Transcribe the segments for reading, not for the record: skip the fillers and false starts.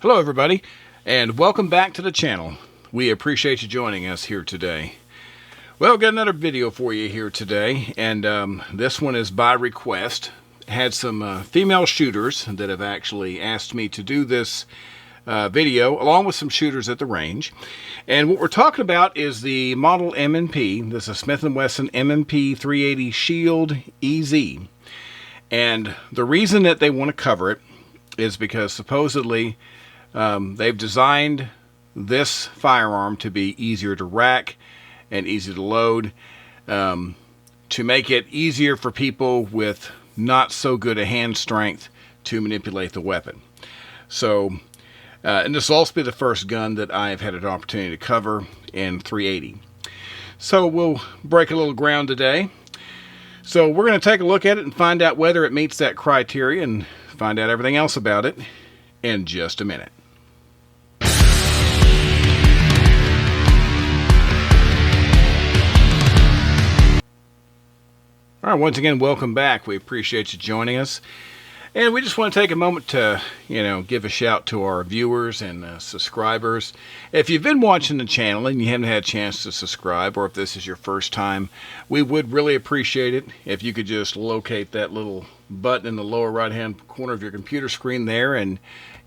Hello everybody, and welcome back to the channel. We appreciate you joining us here today. Well, got another video for you here today, and this one is by request. Had some female shooters that have actually asked me to do this video, along with some shooters at the range. And what we're talking about is the model M&P. This is a Smith & Wesson M&P 380 Shield EZ. And the reason that they want to cover it is because supposedly they've designed this firearm to be easier to rack and easy to load, to make it easier for people with not so good a hand strength to manipulate the weapon. So, and this will also be the first gun that I've had an opportunity to cover in 380. So we'll break a little ground today. So we're going to take a look at it and find out whether it meets that criteria and find out everything else about it in just a minute. All right, once again, welcome back. We appreciate you joining us. And we just want to take a moment to, give a shout to our viewers and subscribers. If you've been watching the channel and you haven't had a chance to subscribe, or if this is your first time, we would really appreciate it if you could just locate that little button in the lower right-hand corner of your computer screen there and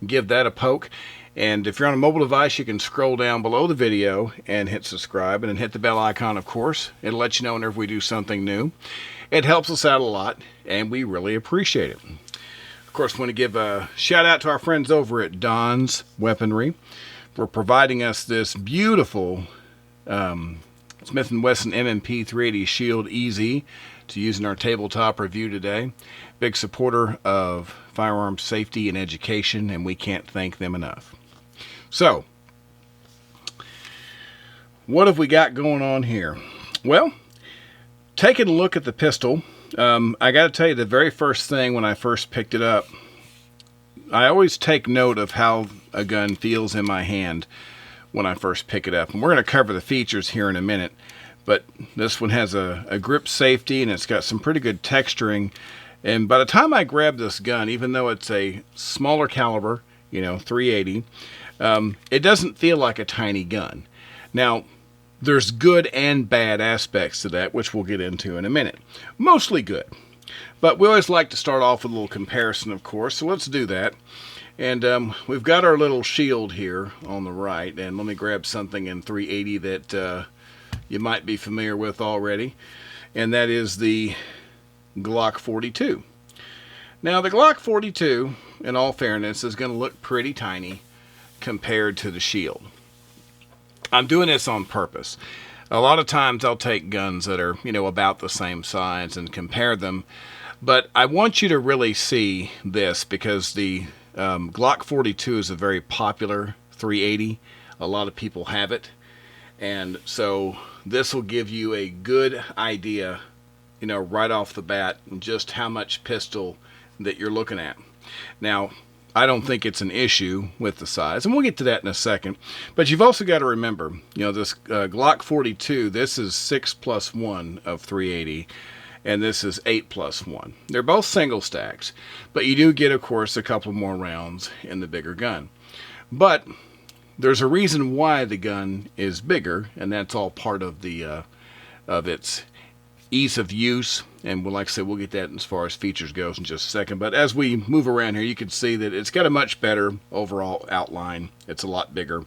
give that a poke. And if you're on a mobile device, you can scroll down below the video and hit subscribe, and then hit the bell icon, of course. It'll let you know whenever we do something new. It helps us out a lot, and we really appreciate it. Of course, I want to give a shout out to our friends over at Don's Weaponry for providing us this beautiful Smith & Wesson M&P 380 Shield EZ to use in our tabletop review today. Big supporter of firearms safety and education, and we can't thank them enough. So, what have we got going on here? Well, taking a look at the pistol, I got to tell you, the very first thing when I first picked it up, I always take note of how a gun feels in my hand when I first pick it up. And we're going to cover the features here in a minute, but this one has a grip safety, and it's got some pretty good texturing. And by the time I grabbed this gun, even though it's a smaller caliber, 380, it doesn't feel like a tiny gun. Now, there's good and bad aspects to that, which we'll get into in a minute. Mostly good. But we always like to start off with a little comparison, of course, so let's do that. And we've got our little shield here on the right, and let me grab something in 380 that you might be familiar with already, and that is the Glock 42. Now, the Glock 42, in all fairness, is going to look pretty tiny compared to the shield. I'm doing this on purpose. A lot of times I'll take guns that are, about the same size and compare them. But I want you to really see this because the Glock 42 is a very popular 380. A lot of people have it. And so this will give you a good idea, right off the bat, just how much pistol that you're looking at. Now, I don't think it's an issue with the size, and we'll get to that in a second. But you've also got to remember, this Glock 42, this is 6+1 of 380, and this is 8+1. They're both single stacks, but you do get, of course, a couple more rounds in the bigger gun. But there's a reason why the gun is bigger, and that's all part of the of its ease of use, and like I said, we'll get that as far as features goes in just a second. But as we move around here, you can see that it's got a much better overall outline. It's a lot bigger,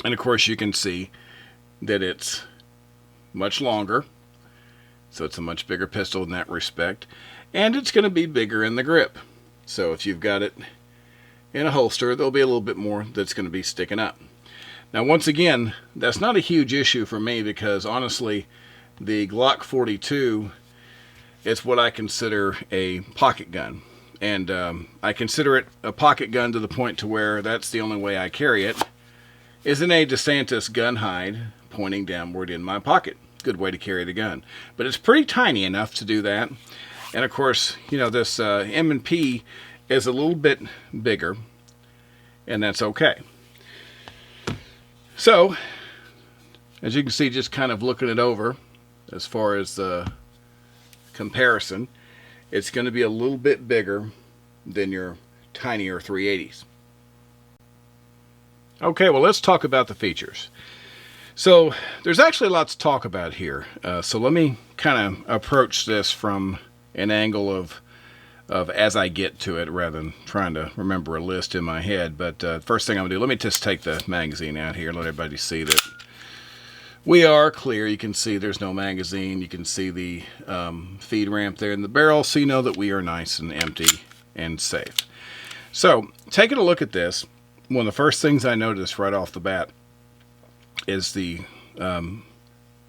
and of course you can see that it's much longer, so it's a much bigger pistol in that respect, and it's going to be bigger in the grip. So if you've got it in a holster, there'll be a little bit more that's going to be sticking up. Now, once again, that's not a huge issue for me because honestly, the Glock 42 is what I consider a pocket gun. And I consider it a pocket gun to the point to where that's the only way I carry it, is in a DeSantis gun hide pointing downward in my pocket. Good way to carry the gun. But it's pretty tiny enough to do that. And of course, this M&P is a little bit bigger, and that's okay. So, as you can see, just kind of looking it over, as far as the comparison, it's going to be a little bit bigger than your tinier 380s. Okay, well, let's talk about the features. So there's actually lots to talk about here. So let me kind of approach this from an angle of as I get to it rather than trying to remember a list in my head. But first thing I'm going to do, let me just take the magazine out here, let everybody see that we are clear. You can see there's no magazine. You can see the feed ramp there in the barrel, so you know that we are nice and empty and safe. So taking a look at this, one of the first things I noticed right off the bat is the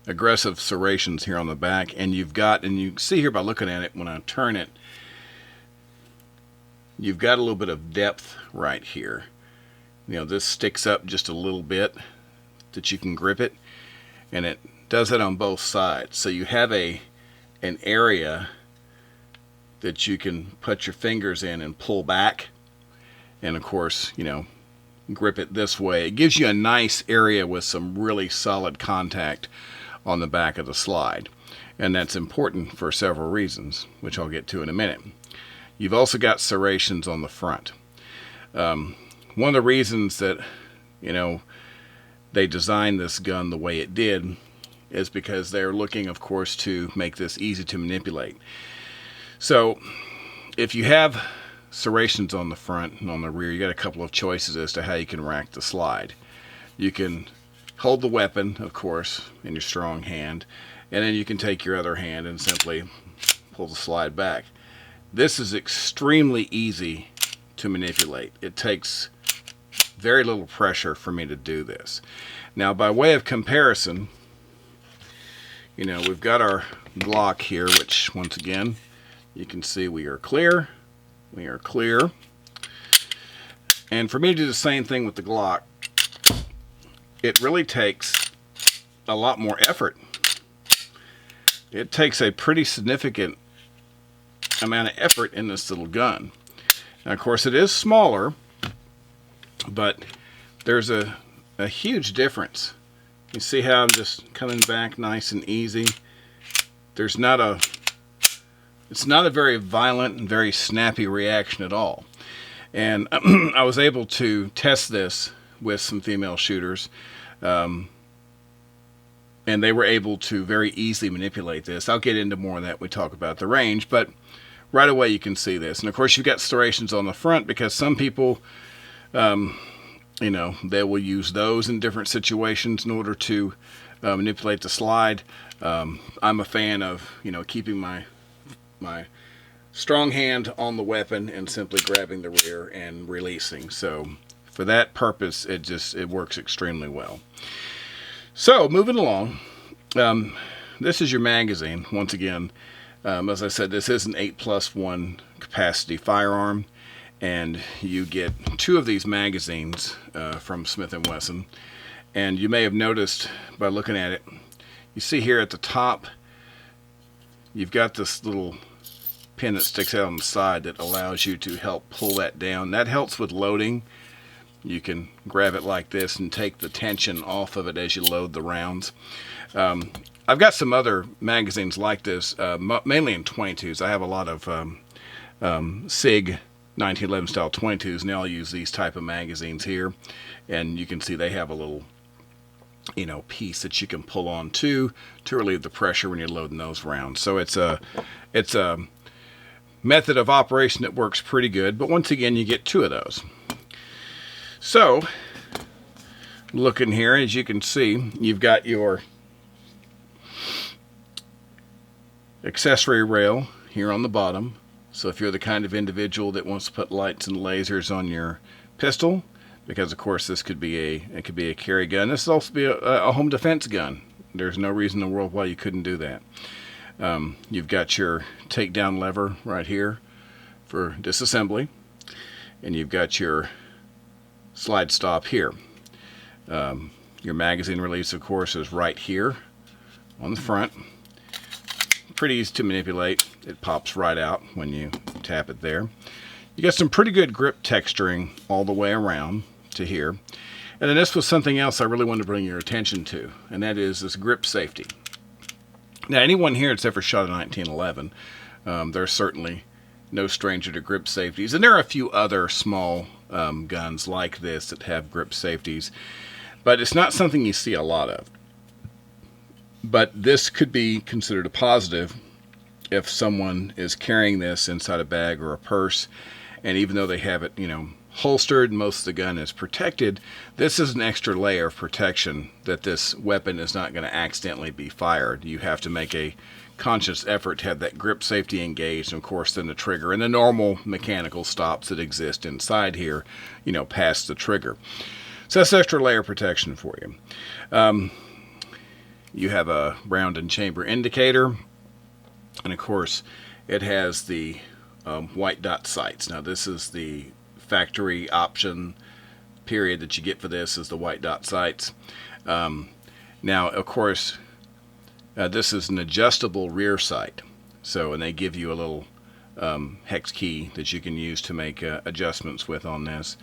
aggressive serrations here on the back. And you can see here by looking at it, when I turn it, you've got a little bit of depth right here. You know, this sticks up just a little bit that you can grip it, and it does it on both sides. So you have an area that you can put your fingers in and pull back, and of course, you know, grip it this way. It gives you a nice area with some really solid contact on the back of the slide, and that's important for several reasons, which I'll get to in a minute. You've also got serrations on the front. One of the reasons that, you know, they designed this gun the way it did is because they're looking, of course, to make this easy to manipulate. So if you have serrations on the front and on the rear, you got a couple of choices as to how you can rack the slide. You can hold the weapon, of course, in your strong hand, and then you can take your other hand and simply pull the slide back. This is extremely easy to manipulate. It takes very little pressure for me to do this. Now, by way of comparison, you know, we've got our Glock here, which once again, you can see we are clear. We are clear. And for me to do the same thing with the Glock, it really takes a lot more effort. It takes a pretty significant amount of effort in this little gun. Now, of course, it is smaller, but there's a huge difference. You see how I'm just coming back nice and easy? It's not a very violent and very snappy reaction at all. And I was able to test this with some female shooters, and they were able to very easily manipulate this. I'll get into more of that when we talk about the range, but right away you can see this. And of course you've got serrations on the front because some people, you know, they will use those in different situations in order to manipulate the slide. I'm a fan of, you know, keeping my strong hand on the weapon and simply grabbing the rear and releasing. So for that purpose, it works extremely well. So moving along, this is your magazine. Once again, as I said, this is an 8+1 capacity firearm, and you get 2 of these magazines from Smith & Wesson. And you may have noticed by looking at it, you see here at the top, you've got this little pin that sticks out on the side that allows you to help pull that down. That helps with loading. You can grab it like this and take the tension off of it as you load the rounds. I've got some other magazines like this, mainly in 22s. I have a lot of SIG 1911 style 22s, and they all use these type of magazines here. And you can see they have a little, you know, piece that you can pull on to relieve the pressure when you're loading those rounds. So it's a method of operation that works pretty good. But once again, you get 2 of those. So looking here, as you can see, you've got your accessory rail here on the bottom. So if you're the kind of individual that wants to put lights and lasers on your pistol, because of course this could be a carry gun. This will also be a home defense gun. There's no reason in the world why you couldn't do that. You've got your takedown lever right here for disassembly, and you've got your slide stop here. Your magazine release, of course, is right here on the front. Pretty easy to manipulate. It pops right out when you tap it there. You got some pretty good grip texturing all the way around to here. And then this was something else I really wanted to bring your attention to, and that is this grip safety. Now, anyone here that's ever shot a 1911, there's certainly no stranger to grip safeties. And there are a few other small guns like this that have grip safeties, but it's not something you see a lot of. But this could be considered a positive if someone is carrying this inside a bag or a purse, and even though they have it, holstered, most of the gun is protected, this is an extra layer of protection that this weapon is not going to accidentally be fired. You have to make a conscious effort to have that grip safety engaged, and of course then the trigger and the normal mechanical stops that exist inside here, past the trigger. So that's extra layer of protection for you. You have a round and chamber indicator, and of course it has the white dot sights. Now this is the factory option period that you get for this, is the white dot sights. Now of course this is an adjustable rear sight, and they give you a little hex key that you can use to make adjustments with on this.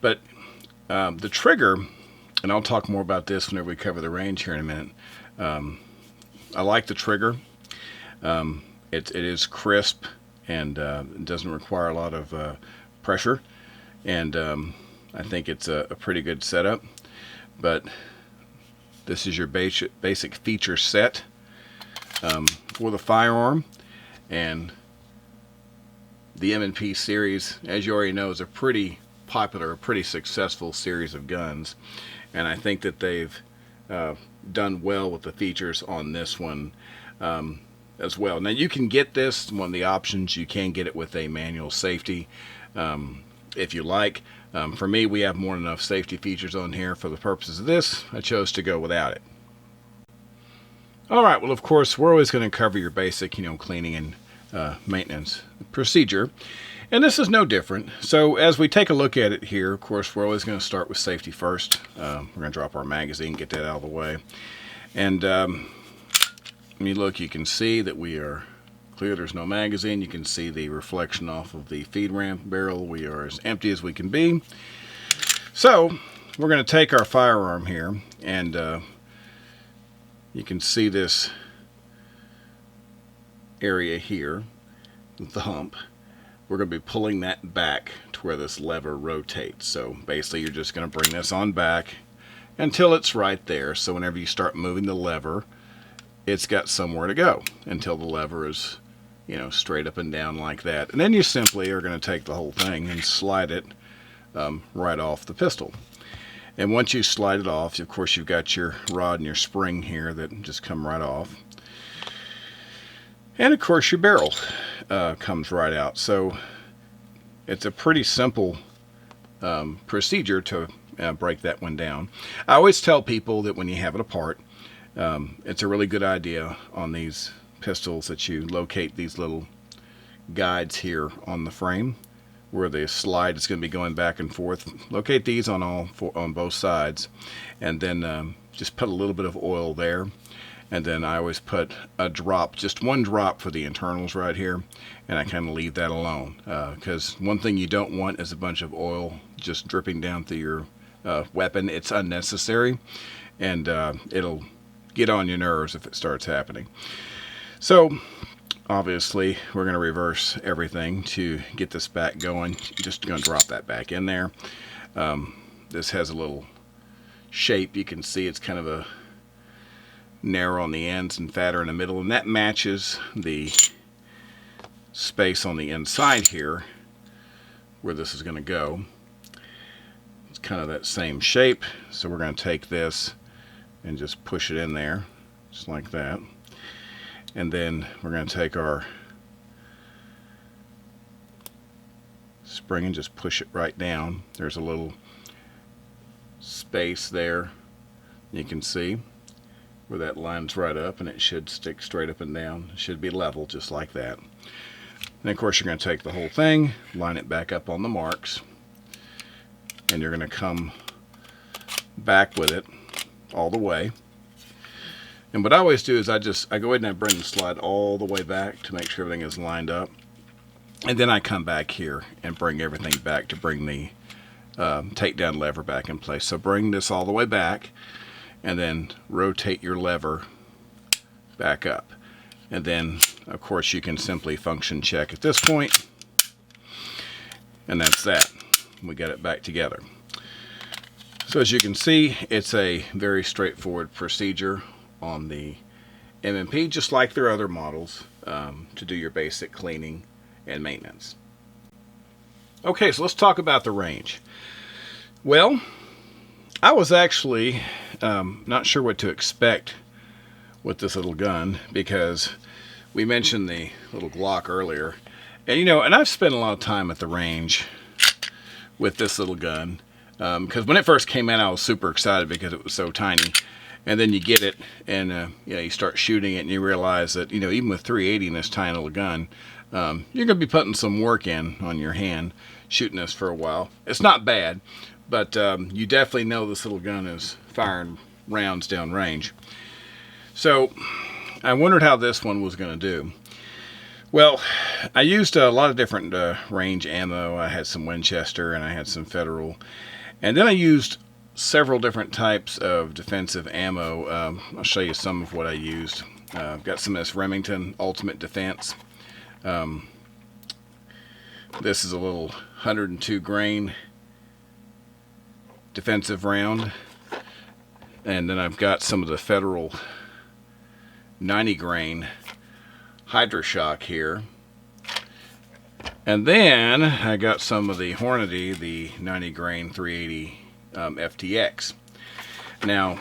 But the trigger, and I'll talk more about this whenever we cover the range here in a minute. I like the trigger. It is crisp, and it doesn't require a lot of pressure, and I think it's a pretty good setup. But this is your basic feature set for the firearm. And the M&P series, as you already know, is a pretty popular, pretty successful series of guns, and I think that they've done well with the features on this one as well. Now you can get this, one of the options, you can get it with a manual safety if you like. For me, we have more than enough safety features on here. For the purposes of this, I chose to go without it. Alright, well of course we're always going to cover your basic cleaning and maintenance procedure, and this is no different. So as we take a look at it here, of course we're always going to start with safety first. We're going to drop our magazine, get that out of the way, and when you look, you can see that we are clear. There's no magazine. You can see the reflection off of the feed ramp barrel. We are as empty as we can be. So we're going to take our firearm here, and you can see this area here with the hump. We're going to be pulling that back to where this lever rotates. So basically you're just going to bring this on back until it's right there. So whenever you start moving the lever, it's got somewhere to go until the lever is straight up and down like that. And then you simply are going to take the whole thing and slide it right off the pistol. And once you slide it off, of course you've got your rod and your spring here that just come right off. And of course your barrel comes right out. So it's a pretty simple procedure to break that one down. I always tell people that when you have it apart, it's a really good idea on these pistols that you locate these little guides here on the frame where the slide is going to be going back and forth. Locate these on both sides, and then just put a little bit of oil there. And then I always put a drop, just one drop for the internals right here, and I kind of leave that alone, because one thing you don't want is a bunch of oil just dripping down through your weapon. It's unnecessary, and it'll get on your nerves if it starts happening. So obviously we're going to reverse everything to get this back going. Just going to drop that back in there. This has a little shape. You can see it's kind of a narrow on the ends and fatter in the middle, and that matches the space on the inside here where this is going to go. It's kind of that same shape, so we're going to take this and just push it in there just like that, and then we're going to take our spring and just push it right down. There's a little space there, you can see where that lines right up, and it should stick straight up and down. It should be level just like that. And of course you're going to take the whole thing, line it back up on the marks, and you're going to come back with it all the way. And what I always do is I go ahead and I bring the slide all the way back to make sure everything is lined up, and then I come back here and bring everything back to bring the takedown lever back in place. So bring this all the way back, and then rotate your lever back up. And then, of course, you can simply function check at this point. And that's that. We got it back together. So as you can see, it's a very straightforward procedure on the M&P, just like their other models, to do your basic cleaning and maintenance. Okay, so let's talk about the range. Well, I was actually not sure what to expect with this little gun, because we mentioned the little Glock earlier, and and I've spent a lot of time at the range with this little gun, because when it first came out I was super excited because it was so tiny, and then you get it and you start shooting it and you realize that even with 380 in this tiny little gun, you're going to be putting some work in on your hand shooting this for a while. It's not bad, but you definitely know this little gun is firing rounds down range. So I wondered how this one was going to do. Well, I used a lot of different range ammo. I had some Winchester and I had some Federal, and then I used several different types of defensive ammo. I'll show you some of what I used. I've got some of this Remington Ultimate Defense. This is a little 102 grain defensive round, and then I've got some of the Federal 90 grain Hydroshock here, and then I got some of the Hornady, the 90 grain 380 FTX. Now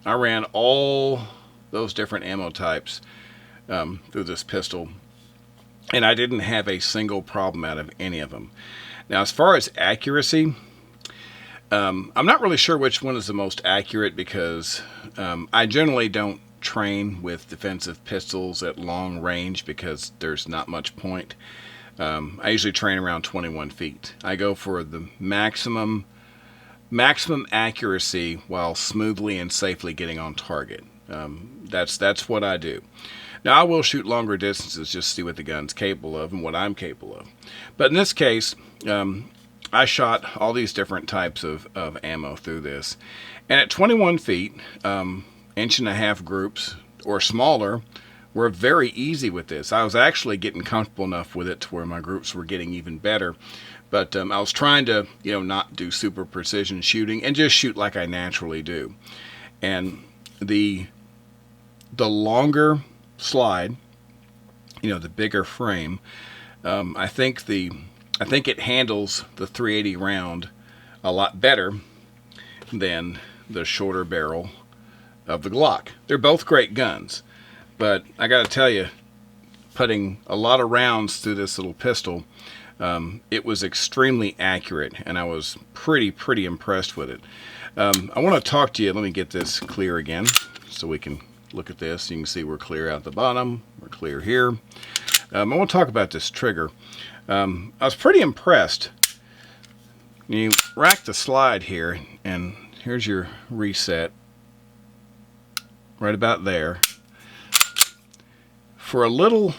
I ran all those different ammo types through this pistol, and I didn't have a single problem out of any of them. Now, as far as accuracy, I'm not really sure which one is the most accurate, because I generally don't train with defensive pistols at long range because there's not much point. I usually train around 21 feet. I go for the maximum accuracy while smoothly and safely getting on target. That's what I do. Now, I will shoot longer distances just to see what the gun's capable of and what I'm capable of. But in this case, I shot all these different types of ammo through this. And at 21 feet, 1.5-inch groups or smaller were very easy with this. I was actually getting comfortable enough with it to where my groups were getting even better. But I was trying to, not do super precision shooting and just shoot like I naturally do. And the longer slide, the bigger frame, I think it handles the 380 round a lot better than the shorter barrel of the Glock. They're both great guns, but I got to tell you, putting a lot of rounds through this little pistol, it was extremely accurate, and I was pretty impressed with it. I want to talk to you. Let me get this clear again so we can look at this. You can see we're clear out the bottom. We're clear here. I want to talk about this trigger. I was pretty impressed. You rack the slide here, and here's your reset right about there. For a little,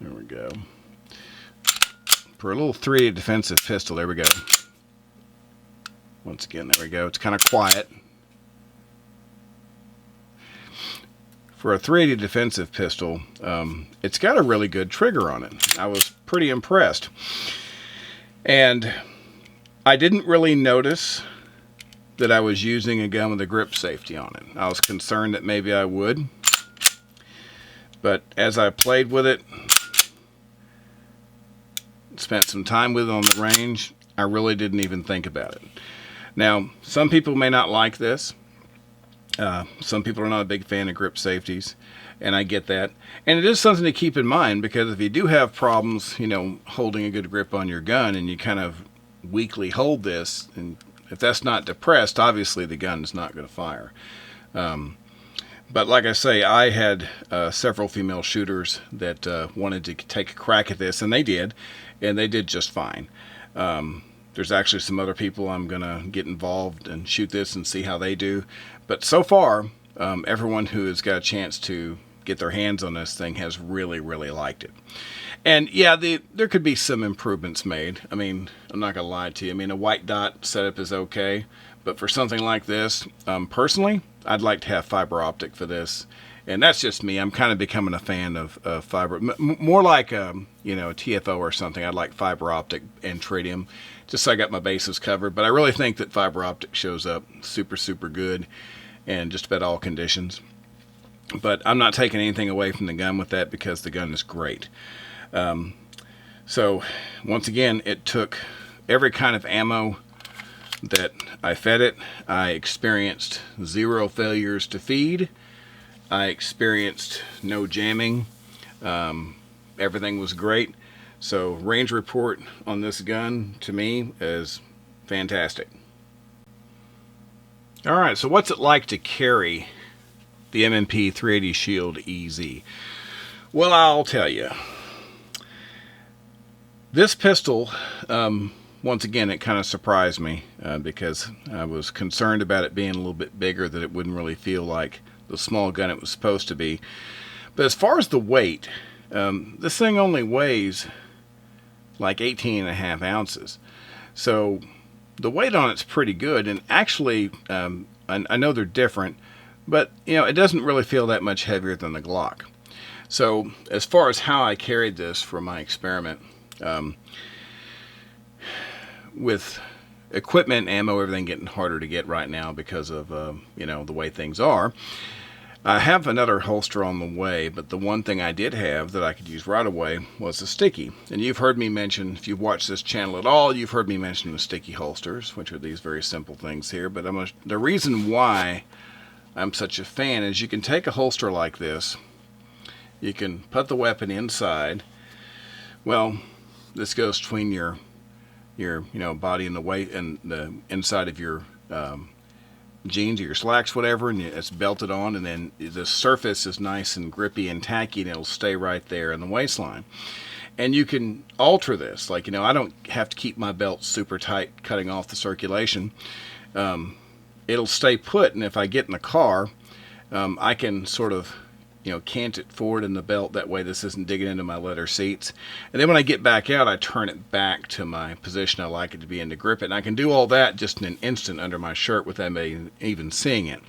there we go. For a little 380 defensive pistol, there we go. Once again, there we go. It's kind of quiet. For a 380 defensive pistol, it's got a really good trigger on it. I was pretty impressed. And I didn't really notice that I was using a gun with a grip safety on it. I was concerned that maybe I would. But as I played with it, spent some time with it on the range, I really didn't even think about it. Now, some people may not like this. Some people are not a big fan of grip safeties, and I get that. And it is something to keep in mind, because if you do have problems, holding a good grip on your gun, and you kind of weakly hold this, and if that's not depressed, obviously the gun is not going to fire. But like I say, I had several female shooters that wanted to take a crack at this, and they did just fine. There's actually some other people I'm going to get involved and shoot this and see how they do. But so far, everyone who has got a chance to get their hands on this thing has really liked it. And yeah, there could be some improvements made. I mean, I'm not going to lie to you. I mean, a white dot setup is okay, But for something like this, personally, I'd like to have fiber optic for this. And that's just me. I'm kind of becoming a fan of fiber, more like a TFO or something. I'd like fiber optic and tritium, just so I got my bases covered. But I really think that fiber optic shows up super, super good in just about all conditions. But I'm not taking anything away from the gun with that because the gun is great. So once again, it took every kind of ammo that I fed it. I experienced 0 failures to feed. I experienced no jamming. Everything was great. So range report on this gun to me is fantastic. Alright, so what's it like to carry the M&P 380 Shield EZ? Well, I'll tell you. This pistol, once again, it kind of surprised me because I was concerned about it being a little bit bigger, that it wouldn't really feel like the small gun it was supposed to be. But as far as the weight, this thing only weighs like 18.5 ounces. So the weight on it's pretty good. And actually, I know they're different, but it doesn't really feel that much heavier than the Glock. So as far as how I carried this for my experiment, with equipment, ammo, everything getting harder to get right now because of the way things are. I have another holster on the way, but the one thing I did have that I could use right away was a sticky. And you've heard me mention, if you've watched this channel at all, you've heard me mention the sticky holsters, which are these very simple things here. But the reason why I'm such a fan is you can take a holster like this, you can put the weapon inside. Well, this goes between your body and the weight and the inside of your jeans or your slacks, whatever, and it's belted on, and then the surface is nice and grippy and tacky, and it'll stay right there in the waistline. And you can alter this, like I don't have to keep my belt super tight, cutting off the circulation. It'll stay put, and if I get in the car, I can sort of cant it forward in the belt. That way this isn't digging into my leather seats. And then when I get back out, I turn it back to my position I like it to be in to grip it. And I can do all that just in an instant under my shirt without even seeing it.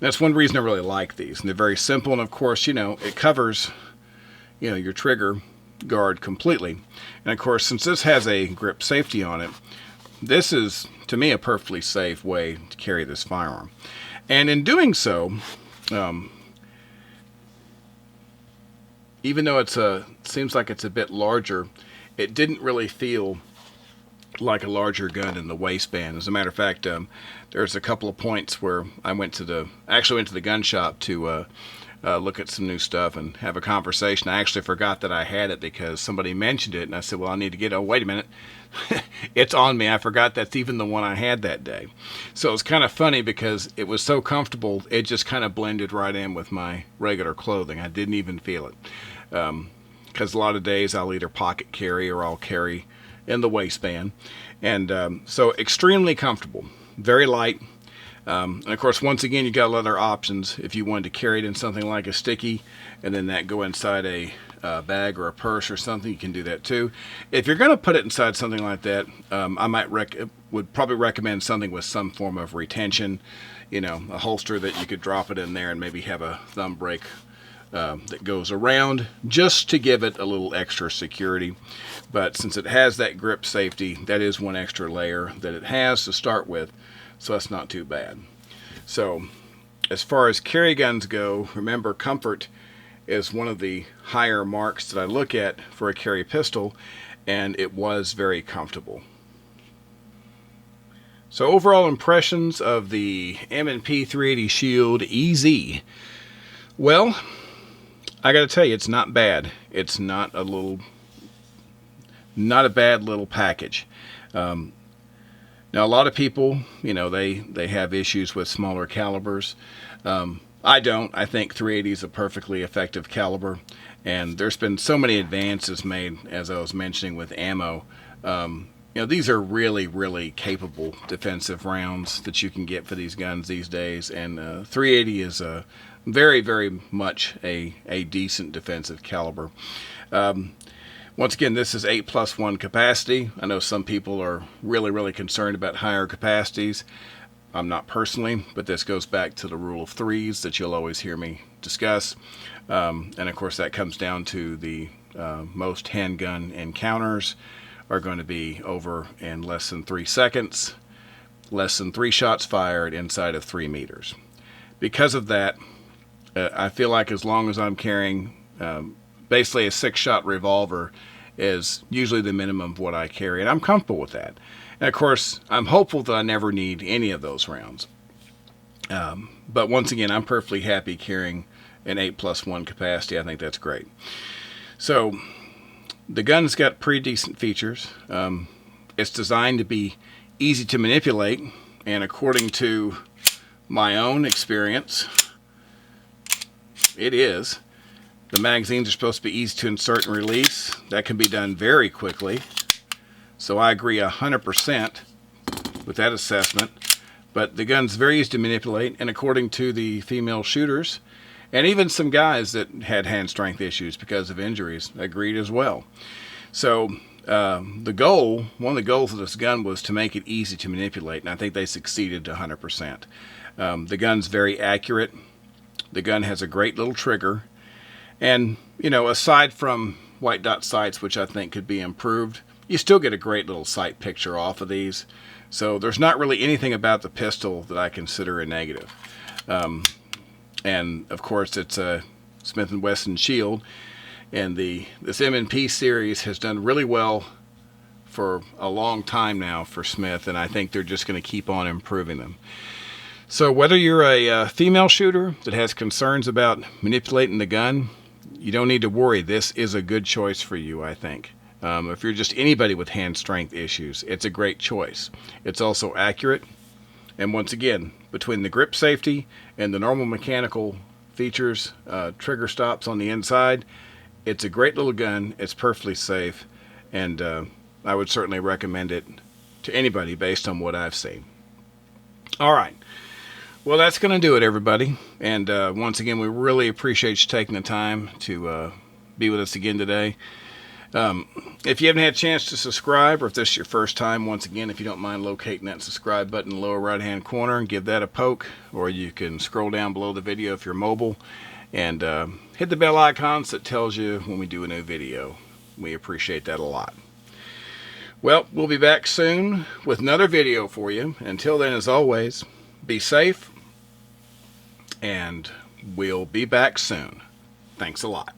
That's one reason I really like these. And they're very simple. And of course, it covers, your trigger guard completely. And of course, since this has a grip safety on it, this is, to me, a perfectly safe way to carry this firearm. And in doing so, even though it seems like it's a bit larger, it didn't really feel like a larger gun in the waistband. As a matter of fact, there's a couple of points where I went to the gun shop to look at some new stuff and have a conversation. I actually forgot that I had it because somebody mentioned it, and I said, well, I need to get it. Oh, wait a minute. It's on me. I forgot that's even the one I had that day. So it was kind of funny because it was so comfortable, it just kind of blended right in with my regular clothing. I didn't even feel it. Because a lot of days I'll either pocket carry or I'll carry in the waistband. And so extremely comfortable, very light. And of course, once again, you got other options. If you wanted to carry it in something like a sticky and then that go inside a bag or a purse or something, you can do that too. If you're going to put it inside something like that, I would probably recommend something with some form of retention, a holster that you could drop it in there and maybe have a thumb brake that goes around just to give it a little extra security. But since it has that grip safety, that is one extra layer that it has to start with, so that's not too bad. So as far as carry guns go, remember, comfort is one of the higher marks that I look at for a carry pistol, and it was very comfortable. So overall impressions of the M&P 380 Shield EZ. Well, I got to tell you, it's not bad. It's not a bad little package. Now, a lot of people, they have issues with smaller calibers. I don't. I think 380 is a perfectly effective caliber, and there's been so many advances made, as I was mentioning, with ammo. These are really, really capable defensive rounds that you can get for these guns these days, and 380 is a very, very much a decent defensive caliber. Once again, this is 8+1 capacity. I know some people are really, really concerned about higher capacities. I'm not personally, but this goes back to the rule of threes that you'll always hear me discuss. And of course, that comes down to the most handgun encounters are going to be over in less than 3 seconds, less than 3 shots fired inside of 3 meters. Because of that, I feel like as long as I'm carrying basically a 6-shot revolver is usually the minimum of what I carry, and I'm comfortable with that. And of course, I'm hopeful that I never need any of those rounds. But once again, I'm perfectly happy carrying an 8+1 capacity. I think that's great. So the gun's got pretty decent features. It's designed to be easy to manipulate, and according to my own experience, it is. The magazines are supposed to be easy to insert and release. That can be done very quickly. So I agree 100% with that assessment. But the gun's very easy to manipulate, and according to the female shooters, and even some guys that had hand strength issues because of injuries, agreed as well. So one of the goals of this gun was to make it easy to manipulate, and I think they succeeded 100%. The gun's very accurate. The gun has a great little trigger. And, you know, aside from white dot sights, which I think could be improved, you still get a great little sight picture off of these. So there's not really anything about the pistol that I consider a negative. And of course, it's a Smith & Wesson Shield, and this M&P series has done really well for a long time now for Smith, and I think they're just going to keep on improving them. So whether you're a female shooter that has concerns about manipulating the gun, you don't need to worry. This is a good choice for you, I think. If you're just anybody with hand strength issues, it's a great choice. It's also accurate. And once again, between the grip safety and the normal mechanical features, trigger stops on the inside, it's a great little gun. It's perfectly safe. And I would certainly recommend it to anybody based on what I've seen. All right. Well, that's going to do it, everybody. And once again, we really appreciate you taking the time to be with us again today. If you haven't had a chance to subscribe, or if this is your first time, once again, if you don't mind locating that subscribe button in the lower right-hand corner and give that a poke, or you can scroll down below the video if you're mobile, and hit the bell icon so it tells you when we do a new video. We appreciate that a lot. Well, we'll be back soon with another video for you. Until then, as always, be safe, and we'll be back soon. Thanks a lot.